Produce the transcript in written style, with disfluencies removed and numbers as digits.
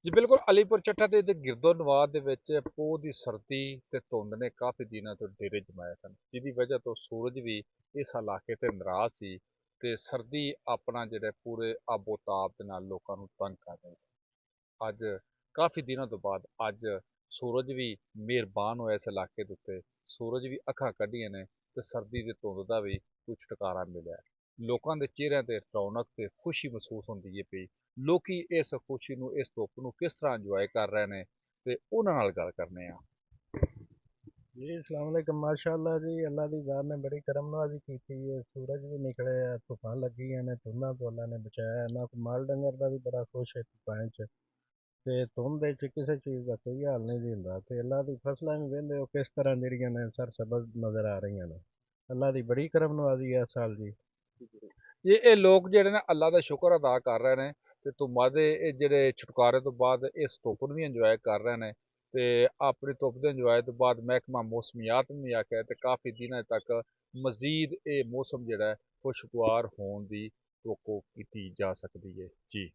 ਜੀ ਬਿਲਕੁਲ ਅਲੀਪੁਰ ਚੱਠਾ ਤੇ ਗਿਰਦੋ ਨਵਾਰ ਦੇ ਵਿੱਚ ਪੋਹ ਦੀ ਸਰਦੀ ਤੇ ਧੁੰਦ ਨੇ ਕਾਫੀ ਦਿਨਾਂ ਤੋਂ ਡੇਰੇ ਜਮਾਏ ਸਨ, ਜਿਹਦੀ ਵਜ੍ਹਾ ਤੋਂ ਸੂਰਜ ਵੀ ਇਸ ਇਲਾਕੇ ਤੇ ਨਾਰਾਜ਼ ਸੀ ਤੇ ਸਰਦੀ ਆਪਣਾ ਜਿਹੜਾ ਪੂਰੇ ਆਬੋ-ਤਾਬ ਦੇ ਨਾਲ ਲੋਕਾਂ ਨੂੰ ਤੰਗ ਕਰ ਰਹੀ ਸੀ। ਅੱਜ ਕਾਫੀ ਦਿਨਾਂ ਤੋਂ ਬਾਅਦ ਅੱਜ ਸੂਰਜ ਵੀ ਮਿਹਰਬਾਨ ਹੋਇਆ ਇਸ ਇਲਾਕੇ ਦੇ ਉੱਤੇ। ਸੂਰਜ ਵੀ ਅੱਖਾਂ ਕੱਢੀਆਂ ਨੇ ਤੇ ਸਰਦੀ ਦੀ ਧੁੰਦ ਦਾ ਵੀ ਕੁਝ ਛੁਟਕਾਰਾ ਮਿਲਿਆ। ਲੋਕਾਂ ਦੇ ਚਿਹਰਿਆਂ ਤੇ ਰੌਣਕ ਤੇ ਖੁਸ਼ੀ ਮਹਿਸੂਸ ਹੁੰਦੀ ਹੈ ਪਈ। ਲੋਕੀ ਇਸ ਖੁਸ਼ੀ ਨੂੰ, ਇਸ ਧੁੱਪ ਨੂੰ ਕਿਸ ਤਰ੍ਹਾਂ ਇੰਜੋਏ ਕਰ ਰਹੇ ਨੇ ਤੇ ਉਹਨਾਂ ਨਾਲ ਗੱਲ ਕਰਨੇ ਆ। जी अस्सलाम वालेकुम माशाअल्लाह जी। अल्लाह दी ज़ात ने बड़ी करम नवाजी की थी। ये सूरज भी निकले है, तूफान लगी है ने धुंधा तो अल्लाह ने बचाया है ना। कोई माल डंगर का भी बड़ा खुश है तूफान च ते धुंध च किसी चीज़ का कोई हाल नहीं जी हुंदा ते अल्लाह दी फसलां भी वेंदे हो किस तरह जेहड़ियां ने सरसब्ज़ नज़र आ रही ने। अल्लाह दी बड़ी करम नवाजी है इस साल जी। ਇਹ ਲੋਕ ਜਿਹੜੇ ਨੇ ਅੱਲਾ ਦਾ ਸ਼ੁਕਰ ਅਦਾ ਕਰ ਰਹੇ ਨੇ ਤੇ ਧੁੰਮਾਂ ਦੇ ਇਹ ਜਿਹੜੇ ਛੁਟਕਾਰੇ ਤੋਂ ਬਾਅਦ ਇਸ ਧੁੱਪ ਨੂੰ ਵੀ ਇੰਜੋਏ ਕਰ ਰਹੇ ਨੇ ਤੇ ਆਪਣੀ ਧੁੱਪ ਦੇ ਇੰਜੋਏ ਤੋਂ ਬਾਅਦ ਮਹਿਕਮਾ ਮੌਸਮੀਆਤ ਨੇ ਵੀ ਆਖਿਆ ਤੇ ਕਾਫੀ ਦਿਨਾਂ ਤੱਕ ਮਜ਼ੀਦ ਇਹ ਮੌਸਮ ਜਿਹੜਾ ਖੁਸ਼ਗਵਾਰ ਹੋਣ ਦੀ ਤੋਕੋ ਕੀਤੀ ਜਾ ਸਕਦੀ ਹੈ ਜੀ।